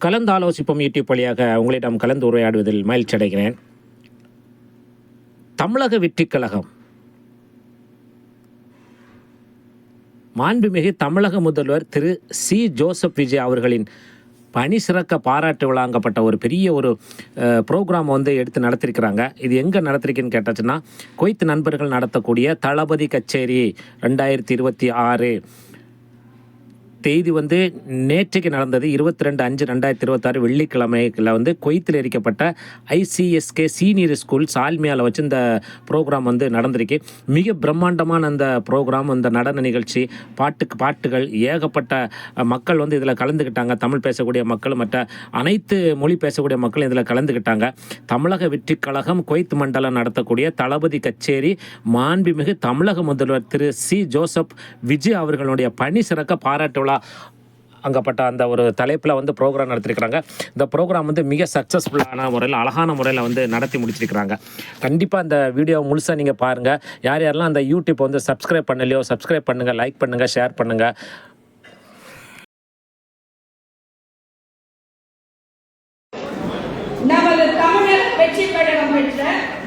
கலந்தாலோசிப்போம் YouTube வழியாக உங்களிடம் கலந்து உரையாடுவதில் மகிழ்ச்சி அடைகிறேன். தமிழக வெற்றிக் கழகம் மாண்புமிகு தமிழக முதல்வர் திரு சி. ஜோசப் விஜய் அவர்களின் பணி சிறக்க பாராட்டு வழங்கப்பட்ட ஒரு பெரிய ஒரு ப்ரோக்ராம் எடுத்து நடத்திருக்கிறாங்க. இது எங்கே நடத்திருக்குன்னு கேட்டாச்சுன்னா, குவைத் நண்பர்கள் நடத்தக்கூடிய தளபதி கச்சேரி 2026 தேதி நேற்றைக்கு நடந்தது. 22/5/2026 வெள்ளிக்கிழமையில் குவைத்தில் எரிக்கப்பட்ட ICSK சீனியர் ஸ்கூல் சால்மியாவில் வச்சு இந்த ப்ரோக்ராம் நடந்திருக்கு. மிக பிரம்மாண்டமான அந்த ப்ரோக்ராம், இந்த நடன நிகழ்ச்சி, பாட்டுகள், ஏகப்பட்ட மக்கள் இதில் கலந்துக்கிட்டாங்க. தமிழ் பேசக்கூடிய மக்கள், மற்ற அனைத்து மொழி பேசக்கூடிய மக்கள் இதில் கலந்துக்கிட்டாங்க. தமிழக வெற்றிக் கழகம் குவைத் மண்டலம் நடத்தக்கூடிய தளபதி கச்சேரி மாண்புமிகு தமிழக முதல்வர் திரு சி. ஜோசப் விஜய் அவர்களுடைய பணி சிறக்க பாராட்டு அங்கப்பட்ட அந்த ஒரு தலைப்பில் ப்ரோக்ராம் நடத்திருக்கிறாங்க. இந்த ப்ரோக்ராம் மிக சக்ஸஸ்ஃபுல்லான முறையில், அழகான முறையில் நடத்தி முடிச்சிருக்கிறாங்க. கண்டிப்பாக இந்த வீடியோ முழுசாக நீங்கள் பாருங்கள். யார் யாரெல்லாம் அந்த யூடியூப் சப்ஸ்கிரைப் பண்ணலையோ சப்ஸ்கிரைப் பண்ணுங்கள், லைக் பண்ணுங்கள், ஷேர் பண்ணுங்கள். நமது தமிழர் வெற்றி கழகம் பெற்ற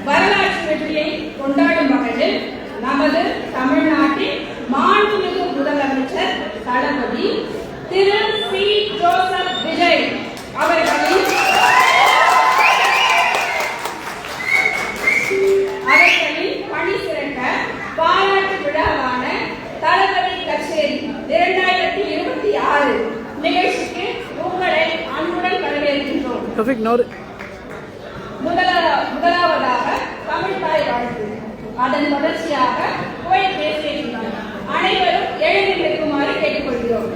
வரலாற்று வெற்றியை கொண்டாடும் வகையில் நமது தமிழ்நாட்டின் மாண்புமிகு முதலமைச்சர் தளபதி திரு சி. ஜோசப் விஜய் அவர்களின் பணி சிறக்க பாராட்டு விழாவான தளபதி கச்சேரி 2026 நிகழ்ச்சிக்கு உங்களை அன்புடன் வரவேற்கின்றோம். முதலாவதாக தமிழ் தாய் வாழ்த்து, அதன் தொடர்ச்சியாக குவைத் தேசிய கீதம். அனைவரும் எழுதி நிற்குமாறு கேட்டுக்கொள்கிறோம்.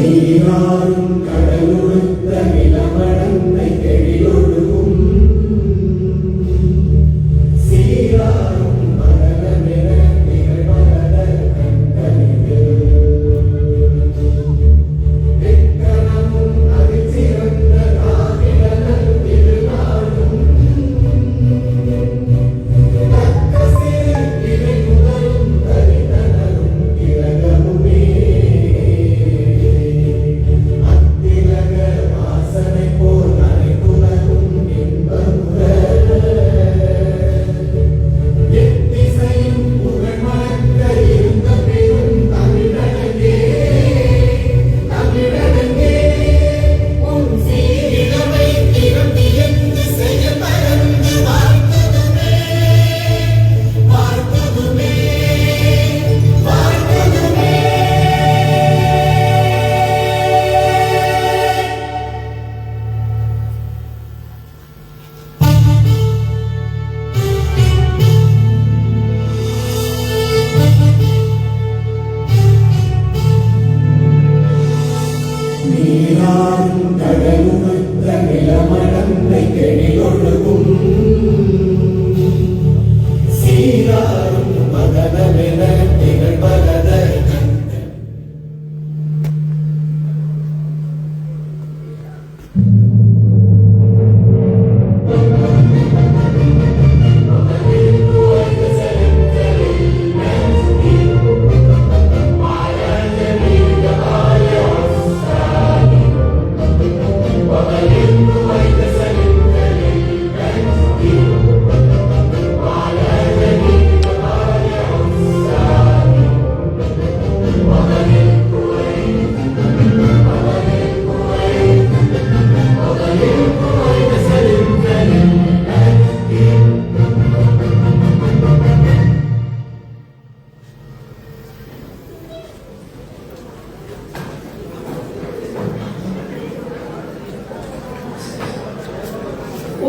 நீராறும் கடலுடுத்த நிலமடந்தை கெழிலொழுகும் சீராறும் மரணமென நிகழ்வத கண்களில் எக்கணமும் அதிசிறந்த நாவிடனல் திருநாளும் தக்கசிறு இறை முதலும் தரிதனரும் திலகமுமே கடலுடுத்த நிலமடந்தை கெழிலொழுகும் சீராரும் மதனமென திகழ்வத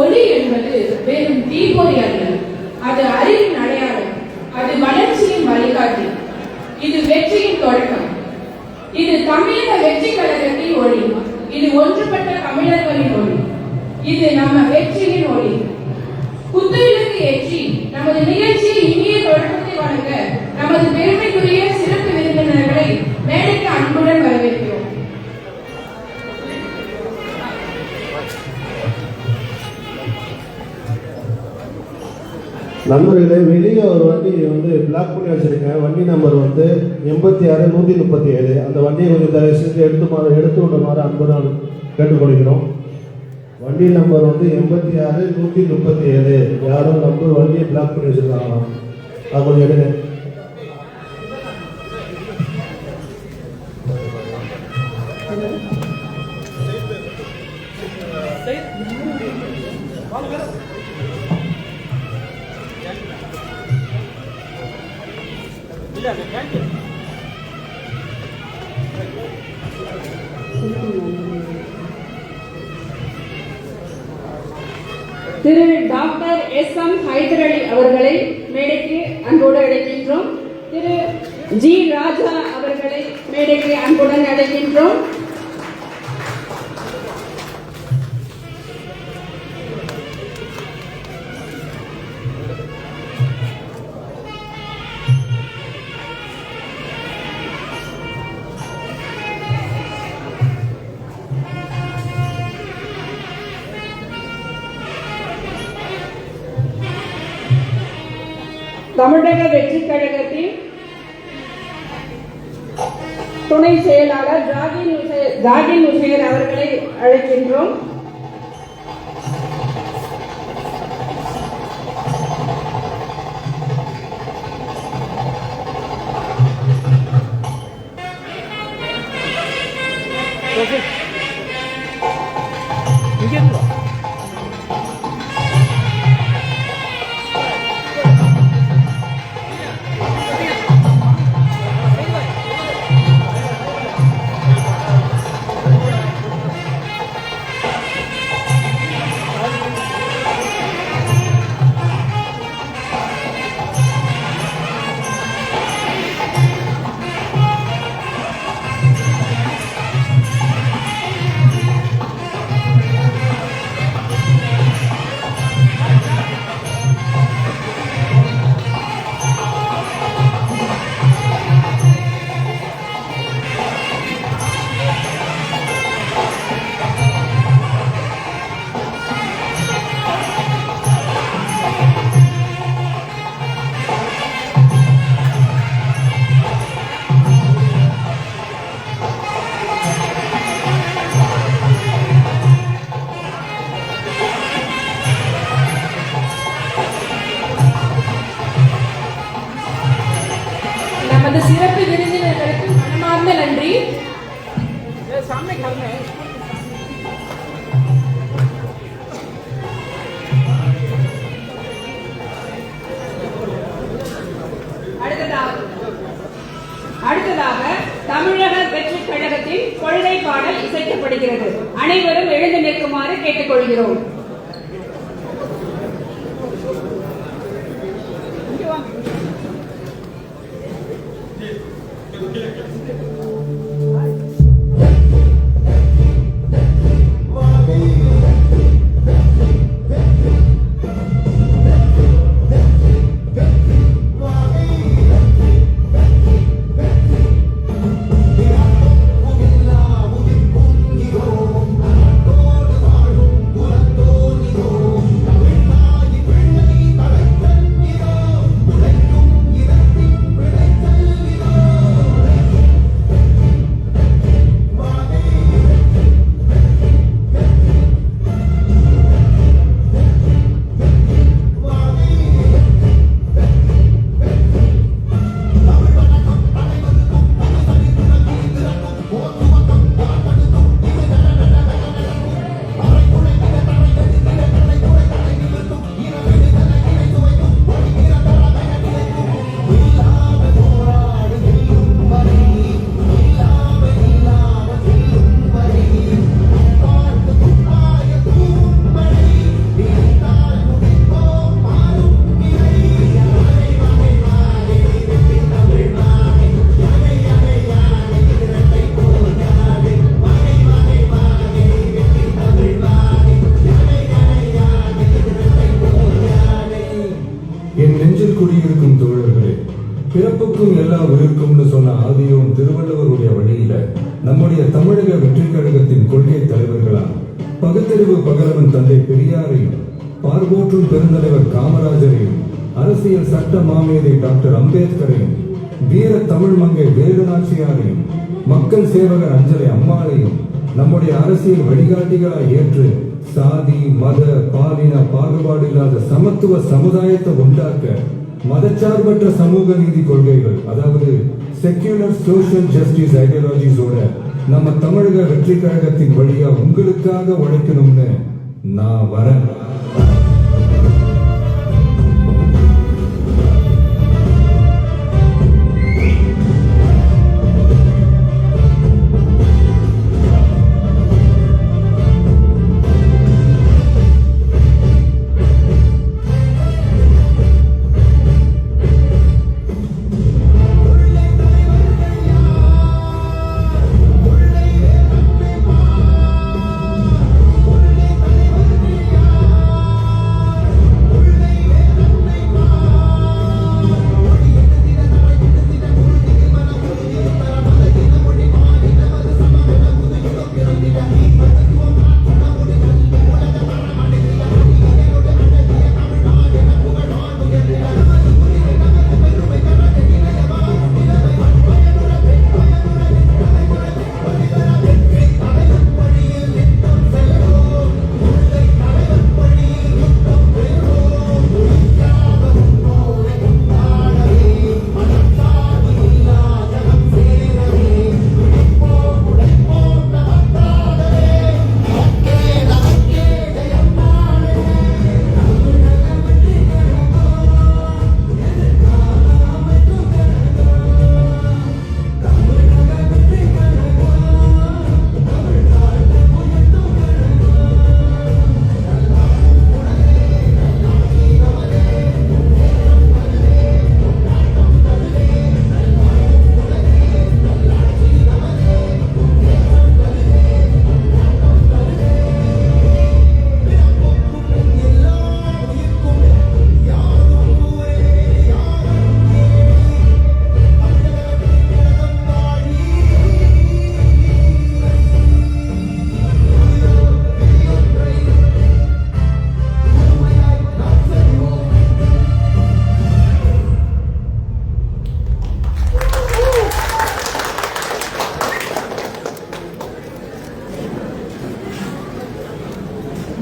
ஒளி என்பது வெறும் தீப்பொறி அல்ல, அது அறிவின் அடையாளம், அது வளர்ச்சியின் வழிகாட்டி, இது வெற்றியின் தொடக்கம். இது தமிழக வெற்றி கழகத்தின் ஒளி, இது ஒன்றுபட்ட தமிழர்களின் ஒளி, இது நம்ம வெற்றியின் ஒளி. குத்துவிளக்கு ஏற்றி நமது நிகழ்ச்சியை இனிய தொடக்கத்தை வழங்க நமது பெருமைக்குரிய சிறப்பு நண்பர்களே, வெளியே ஒரு வண்டி வந்து பிளாக் பண்ணி வச்சிருக்கேன். வண்டி நம்பர் வந்து 86-137. அந்த வண்டியை கொஞ்சம் தயவு செஞ்சு எடுத்து விடுமாறு அன்புடன் கேட்டுக்கொள்கிறோம். வண்டி நம்பர் வந்து 86-137. யாரும் நம்பர் வண்டியை பிளாக் பண்ணி வச்சிருக்காங்களா? அது கொஞ்சம் எடுங்க. திரு டாக்டர் எஸ்.எம். ஹைதர் அலி அவர்களை மேடைக்கு அன்போடு அழைக்கின்றோம். திரு ஜி. ராஜா அவர்களை மேடைக்கு அன்புடன் அழைக்கின்றோம். தமிழக வெற்றி கழகத்தின் துணை செயலாளர் ஜாகிர் உசேர் அவர்களை அழைக்கின்றோம். நமது சிறப்பு விருந்தினர்களுக்கு மனமார்ந்த நன்றி. அடுத்ததாக தமிழக வெற்றி கழகத்தின் கொள்கை பாடல் இசைக்கப்படுகிறது. அனைவரும் எழுந்து நிற்குமாறு கேட்டுக்கொள்கிறோம். குடியிருக்கும் தோழர்களே, பிறப்புக்கும் எல்லா உயிருக்கும்னு சொன்ன ஆதியோன் திருவள்ளுவருடைய வழியில நம்முடைய தமிழக வெற்றி கழகத்தின் கொள்கை தலைவர்களான பகுத்தறிவு பகலவன் தந்தை பெரியாரையும் பார்வோற்றும் பெருந்தலைவர் காமராஜரையும் அரசியல் சட்ட மாமேதை டாக்டர் அம்பேத்கரையும், வீர தமிழ் மங்கை வேலுநாச்சியாரையும், மக்கள் சேவகர் அஞ்சலை அம்மாளையும் நம்முடைய அரசியல் வழிகாட்டிகளாய் ஏற்று சாதி, மத, பாலின பாகுபாடு இல்லாத சமத்துவ சமுதாயத்தை உண்டாக்க மதச்சார்பற்ற சமூக நீதி கொள்கைகள், அதாவது செக்யூலர் சோஷியல் ஜஸ்டிஸ் ஐடியாலஜிஸோட நம்ம தமிழக வெற்றி கழகத்தின் வழியா உங்களுக்காக உழைக்கணும்னு நான் வரேன்.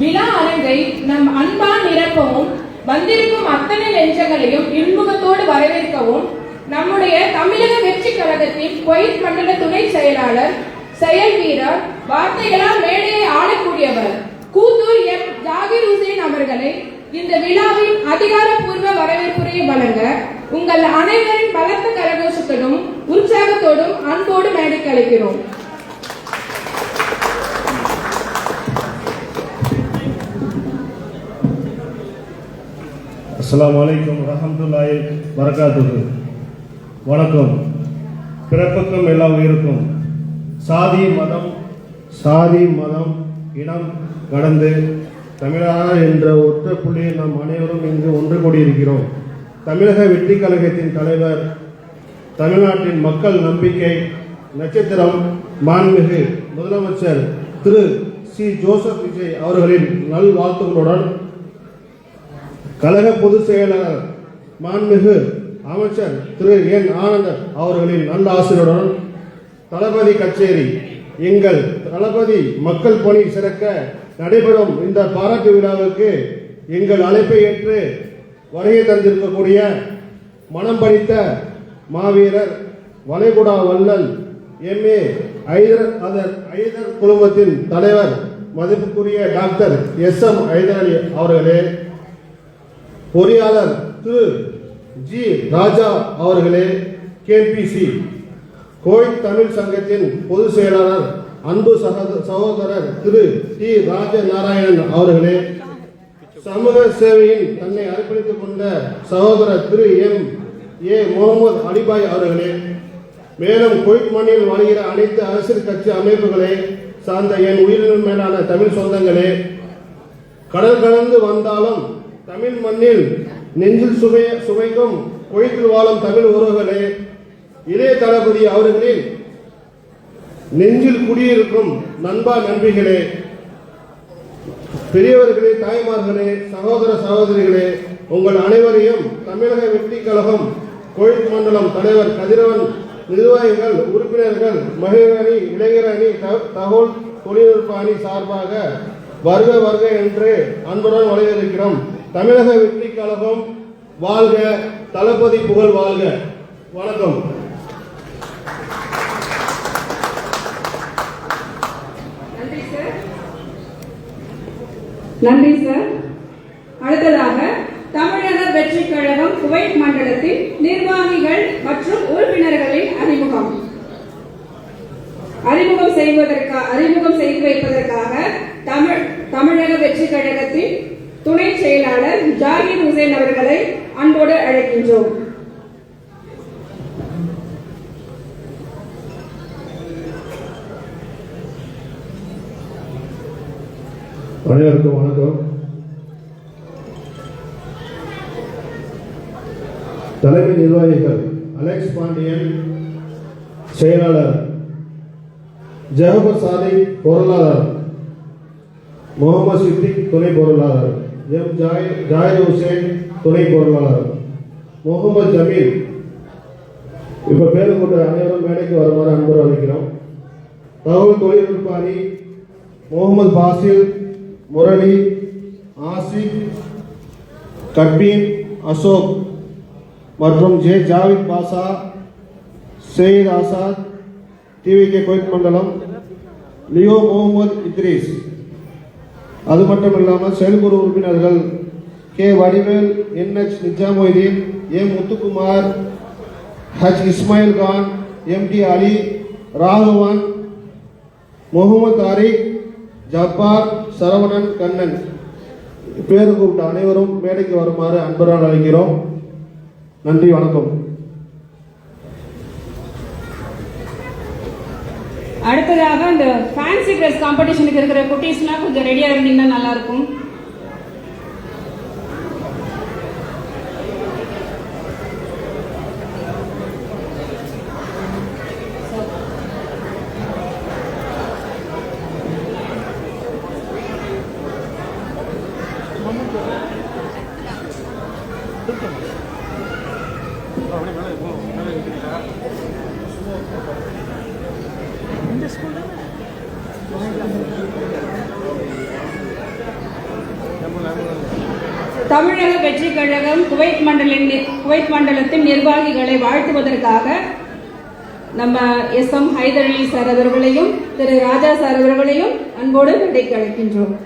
விழா அரங்கை நம் அன்பால் நிரப்பவும், வந்திருக்கும் அத்தனை நெஞ்சங்களையும் இன்முகத்தோடு வரவேற்கவும் நம்முடைய தமிழக வெற்றி கழகத்தின் குவைத் மண்டல துணை செயலாளர், செயல் வீரர், வார்த்தைகளால் மேடையை ஆளக்கூடியவர் கூத்தூர் எம் ஜாகிர் ஹுசேன் அவர்களை இந்த விழாவின் அதிகாரப்பூர்வ வரவேற்புரையை வழங்க உங்கள் அனைவரின் பலத்த கரகோஷத்துடன் உற்சாகத்தோடும் அன்போடு மேடைக்கு அழைக்கிறோம். அஸ்ஸலாமு அலைக்கும் வரஹ்மத்துல்லாஹி வரகாத்துஹு. வணக்கம். பிறப்புக்கும் எல்லா உயிருக்கும் சாதி மதம் இனம் கடந்து தமிழக என்ற ஒற்ற புள்ளியில் நாம் அனைவரும் இங்கு ஒன்று கூடியிருக்கிறோம். தமிழக வெற்றி கழகத்தின் தலைவர், தமிழ்நாட்டின் மக்கள் நம்பிக்கை நட்சத்திரம், மாண்புமிகு முதலமைச்சர் திரு சி. ஜோசப் விஜய் அவர்களின் நல்வாழ்த்துக்களுடன், கழக பொதுச் செயலாளர் மாண்புமிகு அமைச்சர் திரு என். ஆனந்தன் அவர்களின் நல்ல ஆசிரியருடன், தளபதி கச்சேரி எங்கள் தளபதி மக்கள் பணி சிறக்க நடைபெறும் இந்த பாராட்டு விழாவுக்கு எங்கள் அழைப்பை ஏற்று வருகை தந்திருக்கக்கூடிய மனம் படித்த மாவீரர், வளைகுடா வள்ளல், எம்.ஏ. ஐதர் குழுமத்தின் தலைவர் மதிப்புக்குரிய டாக்டர் எஸ்.எம். ஐதர் அலி அவர்களே, பொறியாளர் திரு ஜி. ராஜா அவர்களே, கேபிசி குவைத் தமிழ் சங்கத்தின் பொதுச் செயலாளர் அன்பு சகோதரர் திரு டி. ராஜ நாராயணன் அவர்களே, சமூக சேவையின் தன்னை அர்ப்பணித்துக் கொண்ட சகோதரர் திரு எம். ஏ. முகமது அலிபாய் அவர்களே, மேலும் குவைத் மண்ணில் வாழ்கிற அனைத்து அரசியல் கட்சி அமைப்புகளை சார்ந்த என் உயிரினும் மேலான தமிழ் சொந்தங்களே, கடல் கடந்து வந்தாலும் தமிழ் மண்ணில் நெஞ்சில் சுவைக்கும் குவைத்தில் வாழும் தமிழ் உறவுகளே, இளைய தளபதி அவர்களின் நெஞ்சில் குடியிருக்கும் நண்பா நண்பிகளே, பெரியவர்களே, தாய்மார்களே, சகோதர சகோதரிகளே, உங்கள் அனைவரையும் தமிழக வெற்றி கழகம் கோயில் மண்டலம் தலைவர் கதிரவன், நிர்வாகிகள், உறுப்பினர்கள், மகளிர் அணி, இளைஞர் அணி, தகவல் தொழில்நுட்ப அணி சார்பாக வருக வருக என்று அன்புடன் வரவேற்கிறோம். தமிழக வெற்றி கழகம் வாழ்க, தளபதி புகழ் வாழ்க. வணக்கம். நன்றி சார். அடுத்ததாக தமிழக வெற்றி கழகம் குவைத் மண்டலத்தின் நிர்வாகிகள் மற்றும் உறுப்பினர்களின் அறிமுகம் செய்து வைப்பதற்காக தமிழக வெற்றி கழகத்தின் துணை செயலாளர் ஜாகிர் ஹுசேன் அவர்களை அன்போடு அழைக்கின்றோம். அனைவருக்கும் வணக்கம். தலைமை நிர்வாகிகள் அலெக்ஸ் பாண்டியன் செயலாளர், ஜஹபர் சாதிக் பொருளாளர், முகமது சித்திக் துணை பொருளாளர், எம் ஜாயிர் ஹுசேன் துணை பொருளாளர், முகமது ஜமீல். இப்ப பேரு கொண்ட அனைவரும் மேடைக்கு வருமாறு அன்புடன் அழைக்கிறோம். தகவல் தொழில்நுட்ப அணி முகமது பாசில், முரளி, ஆசிக், கபீர், அசோக் மற்றும் ஜே ஜாவித் பாஷா, சயீத் ஆசாத், டிவிகே கோயில் மண்டலம், லியோ முகமது இத்ரீஸ். அது மட்டும் இல்லாமல் செயல்குழு உறுப்பினர்கள் K Vadivel, NH Nizamuddin, M Muthukumar, Haj Ismail Khan, MD Ali, Raghavan, Mohammed Tariq, Jabbar, Saravanan, Kannan. பேரு கூப்பிட்ட அனைவரும் மேடைக்கு வருமாறு அன்புடன் அழைக்கிறோம். நன்றி, வணக்கம். அடுத்ததாக இந்த ஃபேன்சி ட்ரெஸ் காம்படிஷனுக்கு இருக்கிற குட்டீஸ்லாம் கொஞ்சம் ரெடியா இருந்தீங்கன்னா நல்லா இருக்கும். தமிழக வெற்றி கழகம் குவைத் மண்டலத்தின் நிர்வாகிகளை வாழ்த்துவதற்காக நம்ம SM ஹைதர் அலி சார் அவர்களையும் திரு ராஜா சார் அவர்களையும் அன்போடு மேடைக்கு அழைக்கின்றோம்.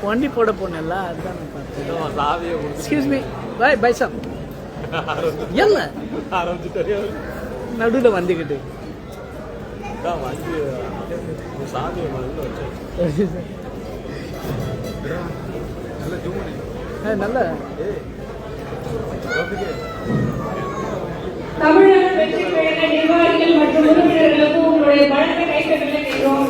வண்டி போட போனேன்ல, அதுதான் பார்த்தேன். எக்ஸ்கியூஸ் மீ, பை சாப் இல்ல நடுவில் வந்துக்கிட்டு நல்ல தமிழக வெற்றி கழக நிர்வாகிகள் மற்றும் உறுப்பினர்களுக்கு உங்களுடைய பலத்த கைத்தட்டலை கேட்கிறோம்.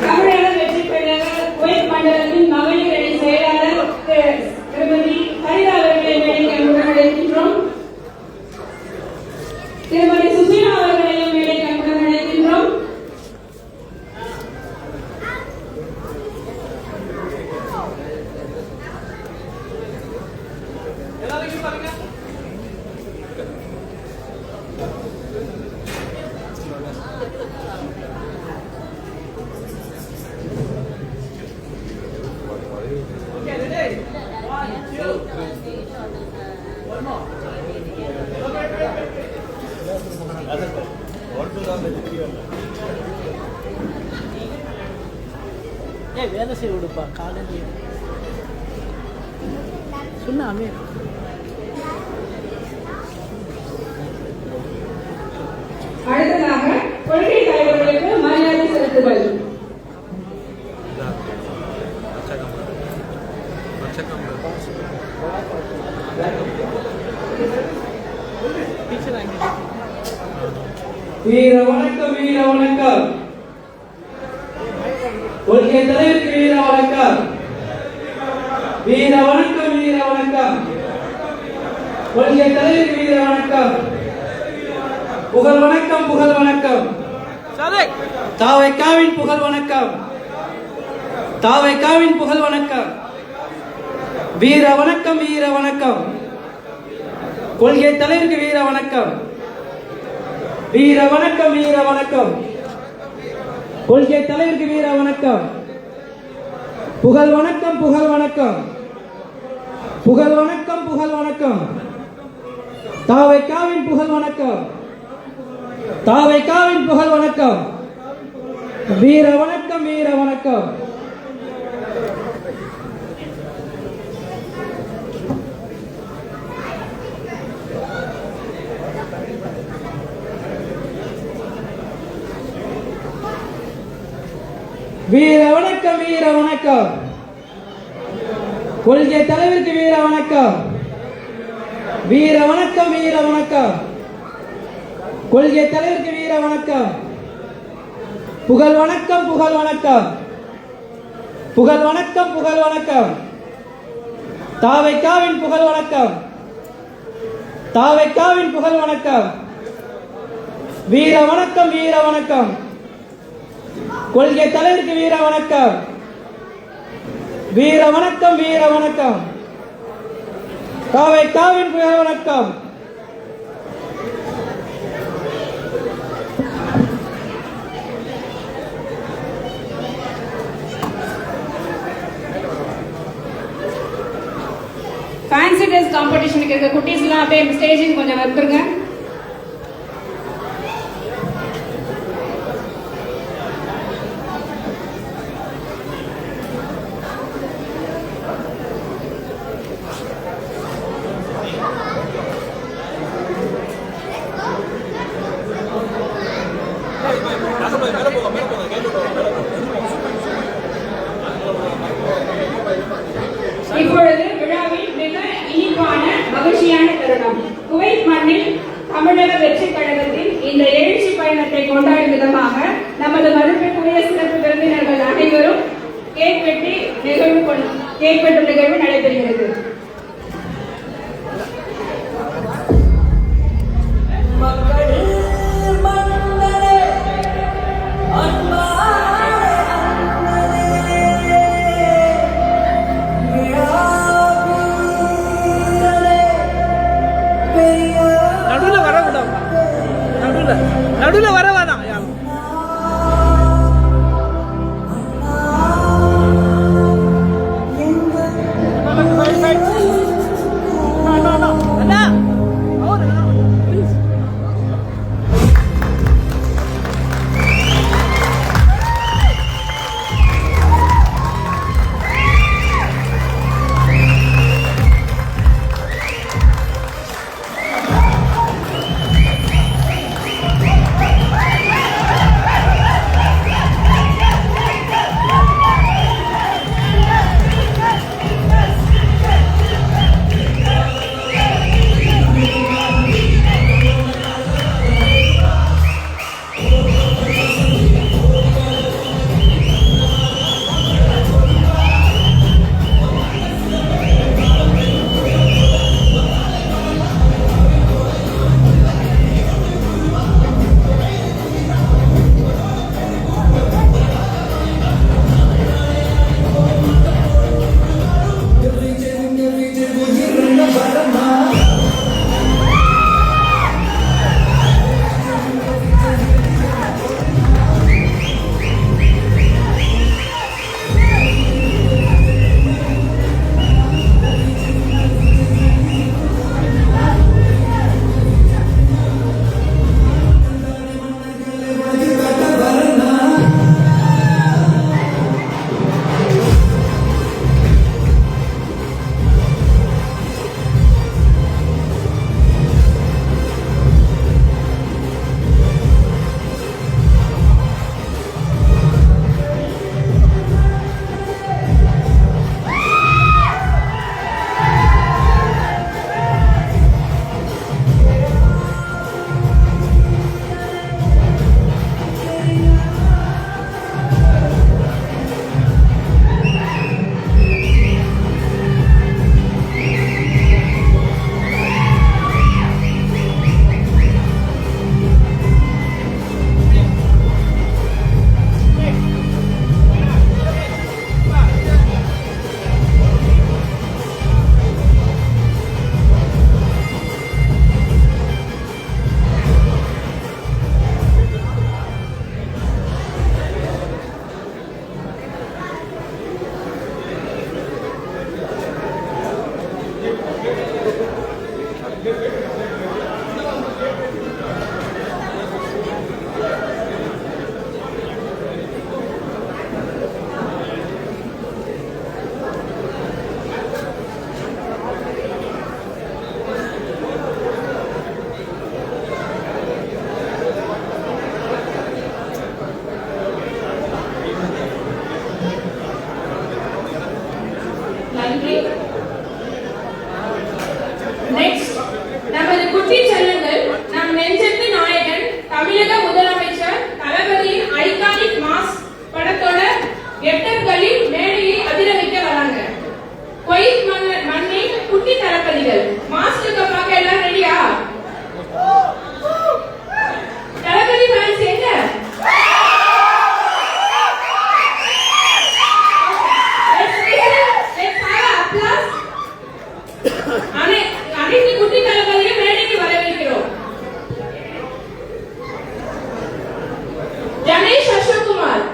தமிழக வெற்றி கழக குவைத் மண்டலத்தின் மகளிர் அணி செயலாளர் திருமதி ஹரிதா அவர்களை மேடைக்கு அன்புடன் அழைக்கின்றோம். திருமதி சுசீலா அவர்களையும் மேடைக்கு அன்புடன் அழைக்கின்றோம். வேலை செய்ய விடுப்பா, காலையில் சொன்னாமே. அடுத்ததாக கொள்கை தலைவர்களுக்கு மரியாதை செலுத்துதல். Check வீர வணக்கம் வீர வணக்கம். கொள்கை தலைவருக்கு வீர வணக்கம். வீர வணக்கம் வீர வணக்கம். கொள்கை தலைவருக்கு வீர வணக்கம். புகழ் வணக்கம் புகழ் வணக்கம். தாவைக்காவின் புகழ் வணக்கம். தாவைக்காவின் புகழ் வணக்கம். வீர வணக்கம் வீர வணக்கம். கொள்கை தலைவருக்கு வீர வணக்கம். வீர வணக்கம் வீர வணக்கம். கொள்கை தலைவருக்கு வீர வணக்கம். புகழ் வணக்கம் புகழ் வணக்கம். புகழ் வணக்கம் புகழ் வணக்கம். தாவைக்காவின் புகழ் வணக்கம். தாவைக்காவின் புகழ் வணக்கம். வீர வணக்கம் வீர வணக்கம். வீர வணக்கம் வீர வணக்கம். கொள்கை தலைவருக்கு வீர வணக்கம். வீர வணக்கம் வீர வணக்கம். கொள்கை தலைவருக்கு வீர வணக்கம். புகழ் வணக்கம் புகழ் வணக்கம். புகழ் வணக்கம் புகழ் வணக்கம். தாவைக்காவின் புகழ் வணக்கம். தாவைக்காவின் புகழ் வணக்கம். வீர வணக்கம் வீர வணக்கம். கொள்கை தலைவருக்கு வீர வணக்கம். வீர வணக்கம் வீர வணக்கம். தாவைக்காவின் புகழ் வணக்கம். ஃபேன்சி ட்ரெஸ் காம்படிஷனுக்கு இருக்க குட்டீஸ்லாம் அப்படியே ஸ்டேஜிங் கொஞ்சம் வந்துருங்க. இப்பொழுது விழாவில் மிக இனிப்பான மகிழ்ச்சியான தருணம். குவைத் மண்ணில் தமிழக வெற்றி கழகத்தின் இந்த எழுச்சி பயணத்தை கொண்டாடும் விதமாக நமது மதிப்பிற்குரிய சிறப்பு விருந்தினர்கள் அனைவரும் கேக் வெட்டும் நிகழ்வு நடைபெறுகிறது. நடுவில் வர வேணாம். தமிழக முதலமைச்சர் தளபதியின் ஐகானிக் மாஸ் படத்தோட எட்டர்களில் மேடையை அதிர வைக்க வராங்க. குவைத் மண்ணின் குட்டி தளபதிகள் மாஸ்க்கு பார்க்க எல்லாம் ரெடியா? தளபதி ஃபேன்ஸ் எங்க? அனைத்து குட்டி தளபதியும் மேடைக்கு வரவேற்கிறோம். கணேஷ் அசோக்குமார்,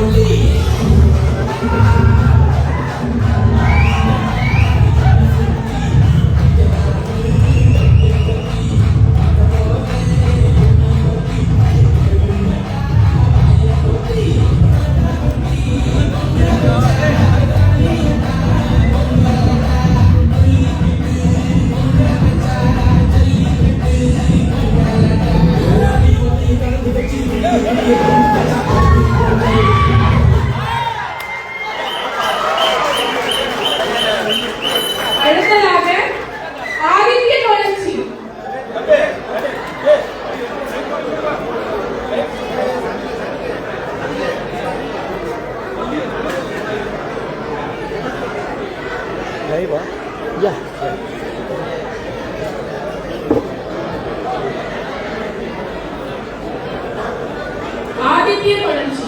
Wait. அடுத்ததாக ஆதித்ய வளர்ச்சி. ஆதித்ய வளர்ச்சி.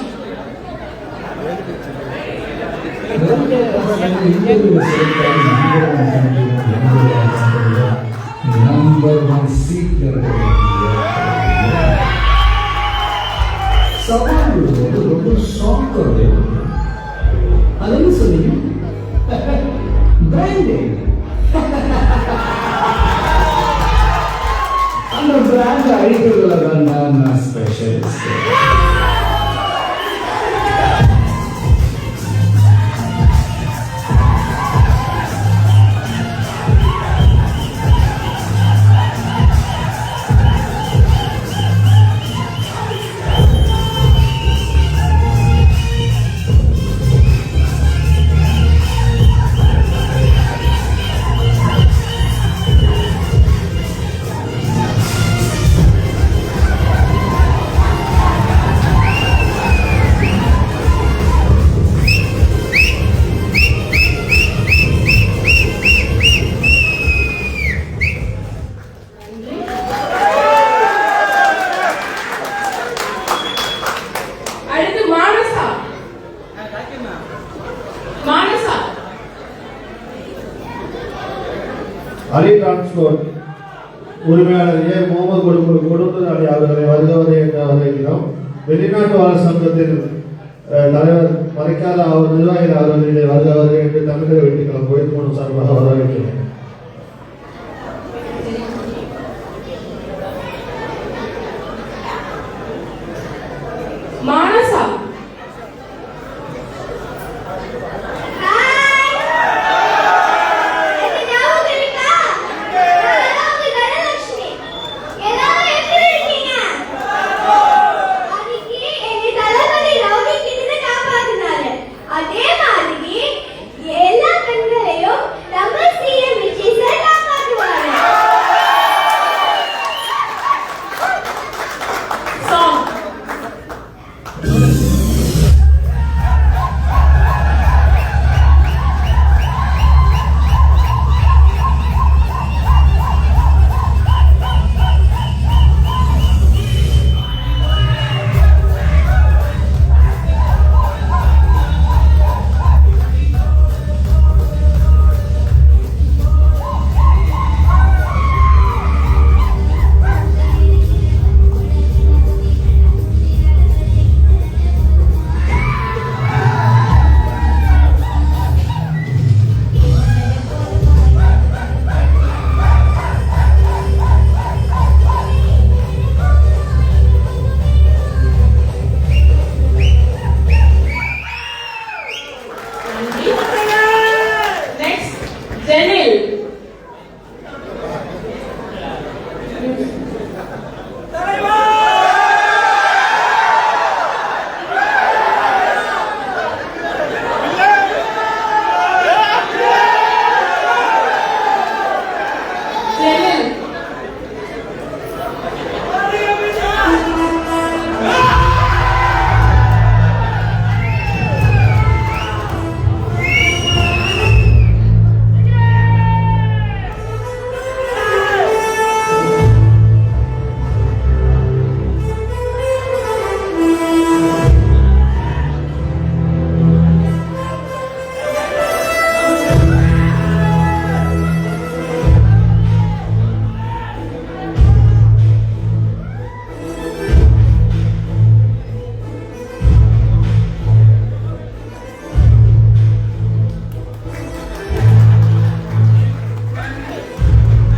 நம்பர் 1 சீட்ல சவால் ரொம்ப ஷாக்கா அது என்ன சொன்னீங்க? பிராண்டிங். அந்த பிராண்ட் அழிக்கிறதுல தான் நான் ஸ்பெஷலிஸ்ட். அலி டிரான்ஸ்போர்ட் உரிமையாளர் ஏ முகமது கொடுப்பது அவர்களை வருகிறவரை வெளிநாட்டு வாழ் சங்கத்தின் தலைவர் மறைக்காத அவர் நிர்வாகிகள் அவர்களை வருகிறவர்கள் என்று தமிழக வெற்றிக்கலாம் கோயில் மூலம் சார்பாக வரவேற்கிறேன். மானசா அதே மாதிரி எல்லா பெண்களையும் நம்ம சிஎம் விஜய் சார் காப்பாற்றுவாரு. சாங் நெக்ஸ்ட் ஜெனில் ஜெனில்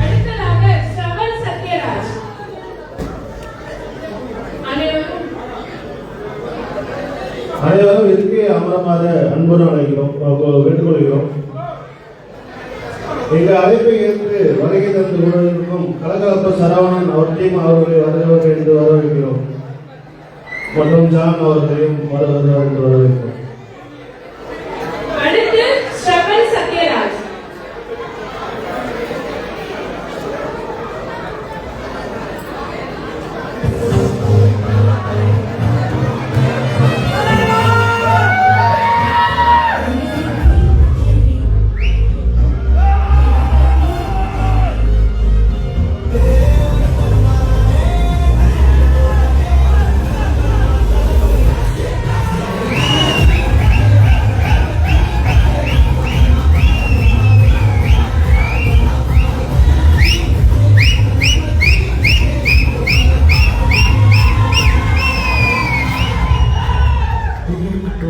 அடுத்ததாக ஸ்ரவன் சத்யராஜ். அனைவரும் இதுக்கே அமரமாறு அன்புடன் அழைக்கிறோம், வேண்டுகொள்கிறோம். எங்கள் அழைப்பை ஏற்று வருகை தந்து கொண்டிருக்கும் கலகலப்ப சரவணன் அவர் டீம் அவர்களை வருகிறவர்கள் என்று வரவேற்கிறோம். மற்றும் ஜான் அவர்களையும் வருகிறவர்கள் என்று வரவேற்கிறோம். அடுத்து ஸ்ரவன் சத்யராஜ்.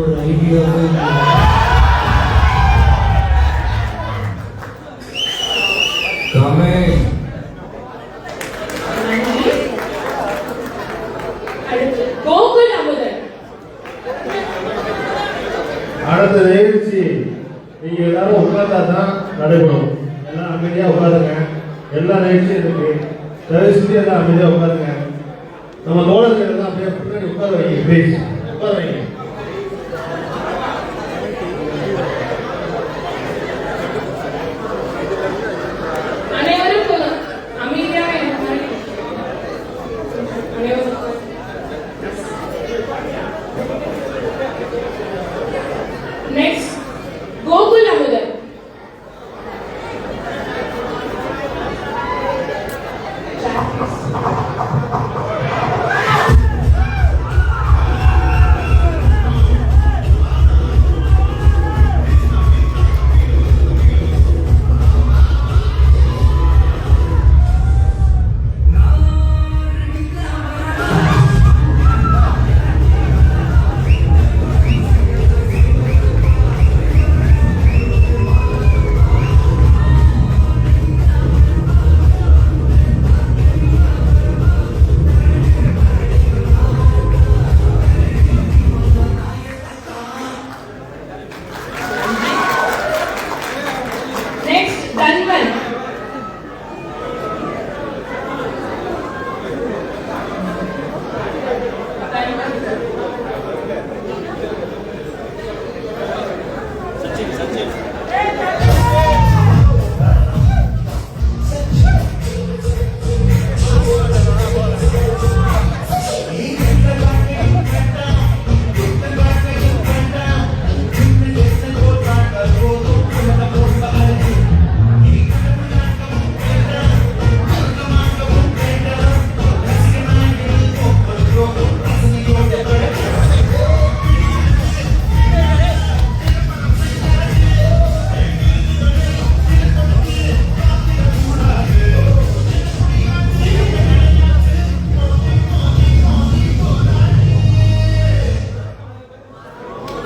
ஒரு ஐடியாவே அடுத்து கோகுல் அமுதன். அடுத்த நிகழ்ச்சி நீங்க எல்லாரும் உட்கார்ந்தா தான் நடைபெறும். எல்லாம் அமைதியா உட்காருங்க. எல்லா நிகழ்ச்சியும் இருக்கு. தயவு செஞ்சு எல்லாம் அமைதியா உட்காருங்க. நம்ம தோழர்கள் எல்லாம் அப்படியே பின்னாடி உட்கார வைங்க. ப்ளீஸ் உட்கார வைங்க. அனைவரும் அமைதியாக இருங்கள். அனைவரும் next Gokul Amudhan.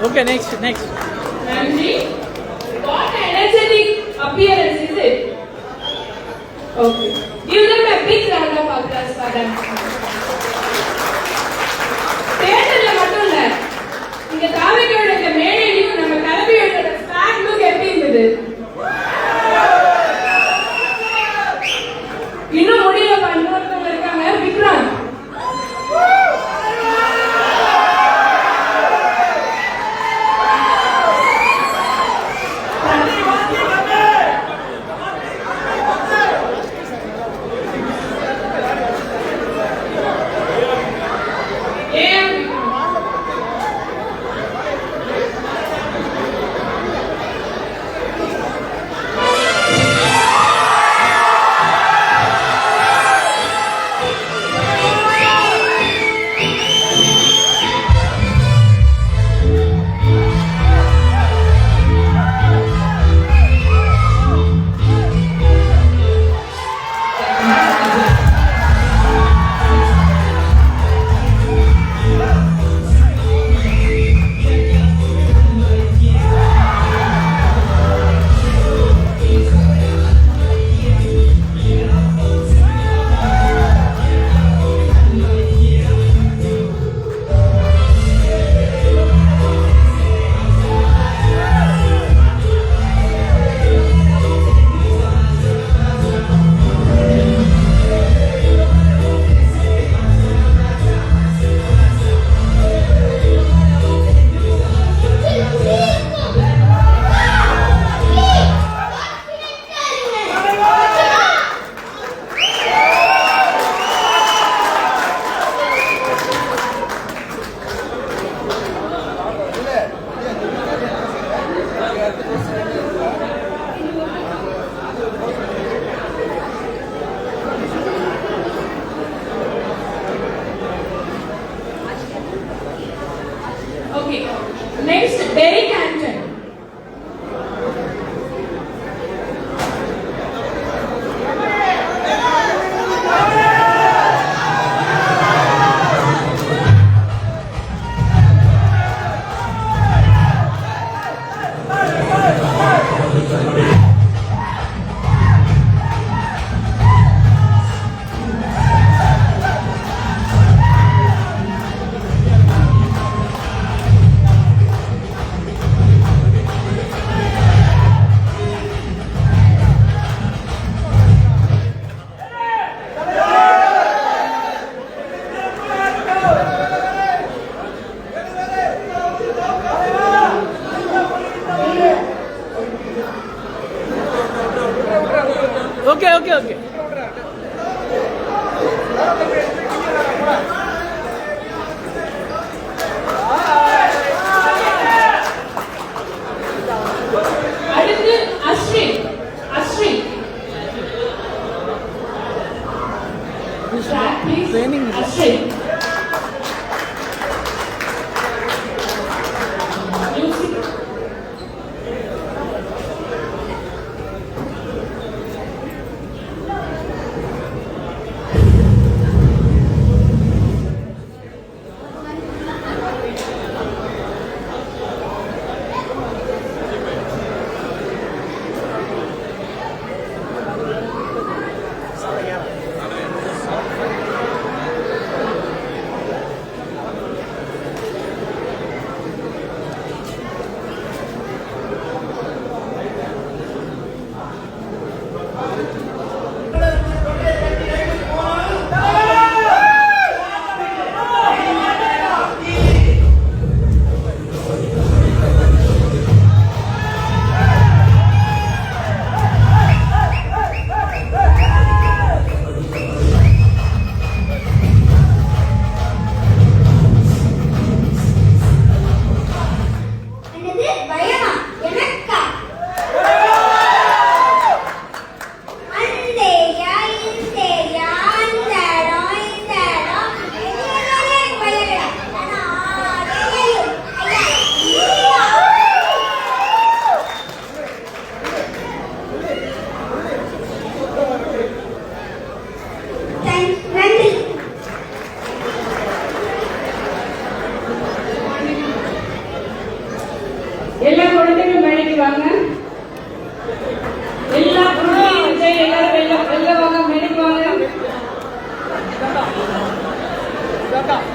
Okay, next. Nandri, what energetic appearance is it? Okay. Give them a big round of applause for them. தேட்டர்ல மட்டும் இல்ல, இங்க தாவகையோட இந்த மேடையிலும் நம்ம தலைமையோட ஸ்டார்ட் லுக் எப்படி இருந்தது? இன்னும் முடியல இன்னொருத்தவங்க இருக்காங்க, Vikrant. Okay. Next, Derek Anton. Okay. அடுத்து Ashwin. Track, please. Ashwin. Music.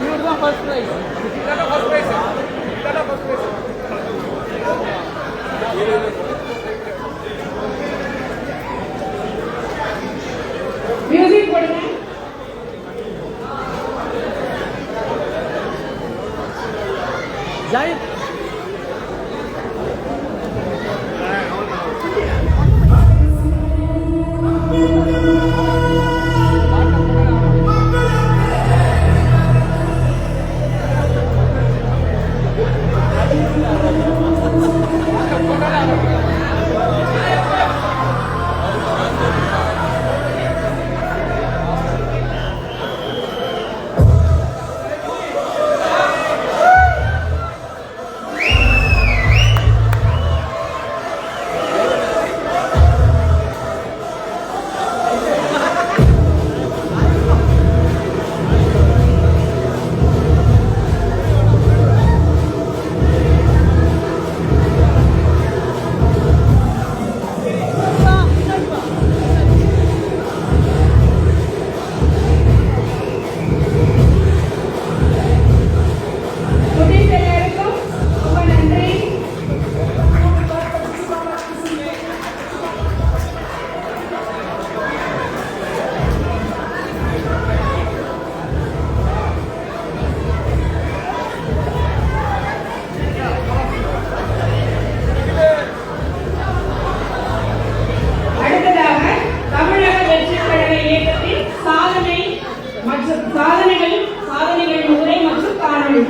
இவர் தான் ஃபர்ஸ்ட் ப்ரைஸ். மியூசிக் போடுங்க. ஜெய் குட்டீஸ் எல்லாருக்கும் ரொம்ப நன்றி. அடுத்ததாக தமிழக வெற்றிக் கழக இயக்கத்தின் சாதனை மற்றும் சாதனைகளின் உரை மற்றும் காணொளி.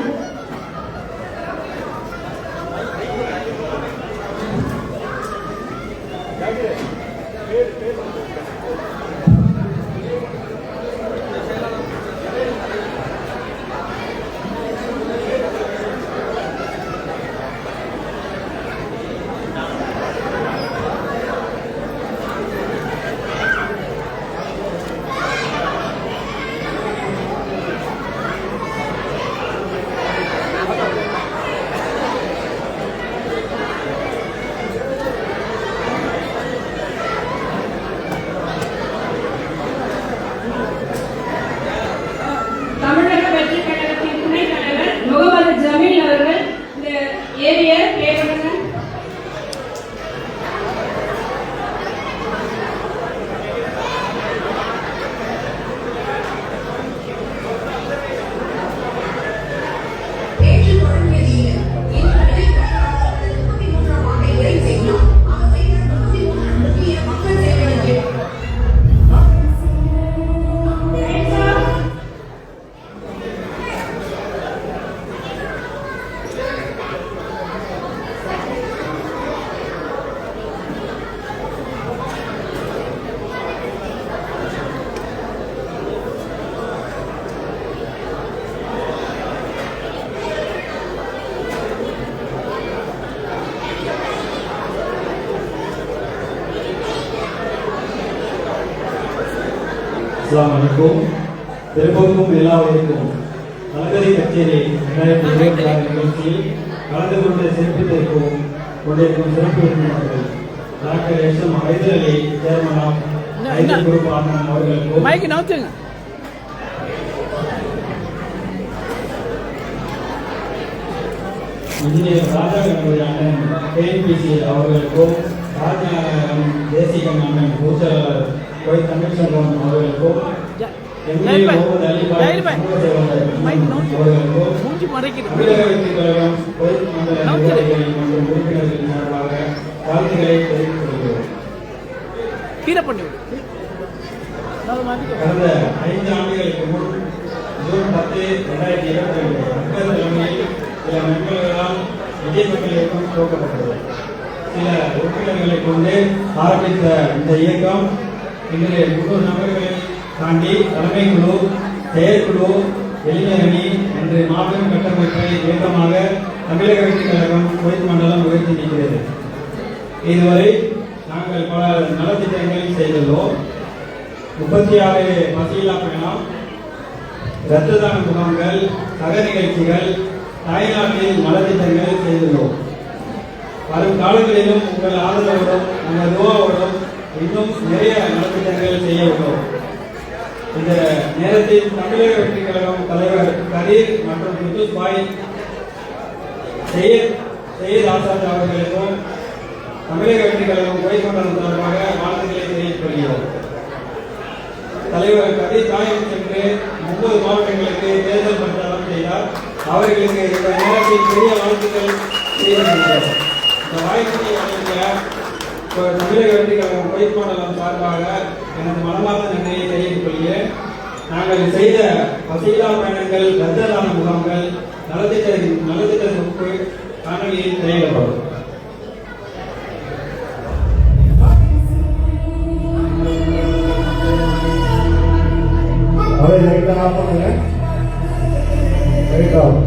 தமிழக வெற்றிக் கழகத்தின் துணைத் தலைவர் முகமது ஜமீல் அவர்கள் இந்த ஏரியை ப்ளே பண்ணுங்க. நேற்று தொடங்கிய இன்று 33ஆம் ஆண்டை நிறைவு செய்கிறோம். அவர் செய்த 33 முக்கிய மக்கள் சேவைகளுக்கு அஸ்ஸலாமு அலைக்கும். திருப்பூருக்கும் எல்லாவருக்கும் கலங்கரை கச்சேரி 2026 நிகழ்ச்சியில் கலந்து கொண்டு சிறப்பித்திருக்கும் கொண்டிருக்கும் சிறப்பு விருந்தினர்கள் doctor S M. Haider Ali chairman of Haider group Arman அவர்களுக்கும் மைக் நவுத்துங்க. இன்ஜினியர் ராஜா கணபதி அண்ணன் கேஎம்பிசி அவர்களுக்கும் ராஜநாதன் தேசிகம் அண்ணன் பூச்சலாளர் கோய் தமிழ் சங்கம் அவர்களுக்கும் எம்ஏ முகமது அலிபாய் சமூக சேவகர் அவர்களுக்கும் மூஞ்சி மறைக்கிறது. தமிழக வெற்றிக் கழகம் கோய் மண்டல நிர்வாகிகள் மற்றும் உறுப்பினர்கள் சார்பாக வாழ்த்துக்களை தெரிவித்துக் கொள்கிறோம். கீரை பண்ணி விடு. கடந்த 5 ஆண்டுகளுக்கு முன் ஜூன் 10, 2022 அக்பர் தலைமையில் சில நண்பர்களால் விஜய் மக்கள் இயக்கம் துவக்கப்பட்டது. சில உறுப்பினர்களை கொண்டு ஆரம்பித்த இந்த இயக்கம் இன்று 300 நபர்களை தாண்டி தலைமை குழு, செயற்குழு, இளைஞரணி என்று மாபெரும் கட்டமைப்பை இயக்கமாக தமிழக வெற்றிக் கழகம் குவைத் மண்டலம் உயர்த்தி நிற்கிறது. இதுவரை நாங்கள் பல நலத்திட்டங்களை செய்துள்ளோம். 36 பசியில்லா பயணம், இரத்த தான முகாம்கள், சக நிகழ்ச்சிகள், தாய்நாட்டில் நலத்திட்டங்கள் செய்துள்ளோம். வரும் காலங்களிலும் உங்கள் ஆதரவோடும் உங்கள் துவாவோடும் இன்னும் நிறைய நலத்திட்டங்கள் செய்ய உள்ளோம். இந்த நேரத்தில் தமிழக வெற்றி கழகம் தலைவர் கரீர் மற்றும் குத்துஸ் பாய் சையத் ஆசாத் அவர்களுக்கும் தமிழக வெற்றி கழகம் கோய்கொண்டதன் சார்பாக வாழ்த்துக்களை தெரிவித்துக் கொள்கிறோம். தலைவர் கரீர் தாயம் சென்று 30 மாவட்டங்களுக்கு தேர்தல் பிரச்சாரம் செய்தார். அவர்களுக்கு இந்த நேரத்தில் பெரிய வாழ்த்துக்கள் தெரிவிக்கின்றோம். இந்த வாய்ப்பினை வழங்கிய தமிழக வெற்றி கழகம் கோய்கொண்டதன் சார்பாக எனது மனமார்ந்த நன்றியை தெரிவித்துக் கொள்கிறேன். நாங்கள் செய்த வசீலா பயணங்கள், இரத்த தான முகாம்கள், நலத்திட்ட தொகுப்பு காணொலியில் திரையிடப்படும். அதை லைட்டாக ஆஃப் பண்ணுங்க. Light off.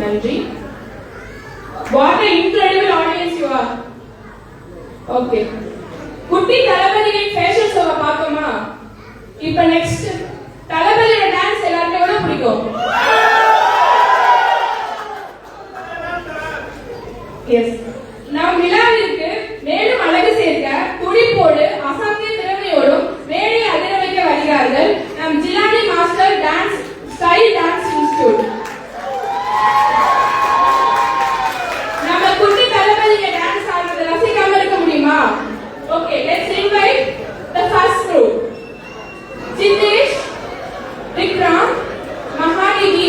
நன்றி. What an incredible audience you are. Okay. குட்டி தளபதியின் ஃபேஷன் ஷோவை பார்க்கமா? இப்ப நெக்ஸ்ட் தளபதியோட டான்ஸ் எல்லாருக்கும் எவ்வளவு பிடிக்கும்? எஸ். நம் விழாவிற்கு மேலும் அழகு சேர்க்க துடிப்போடு அசாத்திய திறமையோடும் மேடையை அதிர வைக்க வருகிறார்கள் நம் Jilani master dance style dance institute. நம்ம குட்டி தளபதிங்க டான்ஸ் ஆடுறத ரசிக்காம இருக்க முடியுமா? Okay, let's invite the first group. Jitesh, Vikram, Mahanadi,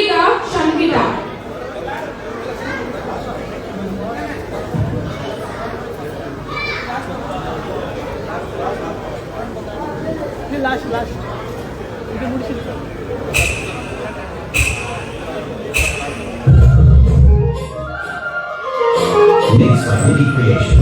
Sangeetha Sangeetha. Last இது முடிச்சிருக்கோம். Mixed by Midi Creation.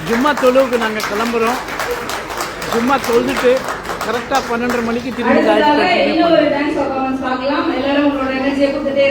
ஜும்மா தொழுவுக்கு நாங்கள் கிளம்புறோம். ஜும்மா தொழுதுட்டு கரெக்டாக 12:30 மணிக்கு திரும்பி இன்னொரு டான்ஸ் பர்ஃபார்மன்ஸ் பார்க்கலாம். எல்லாரும் உங்களோட எனர்ஜியை கொடுத்துட்டே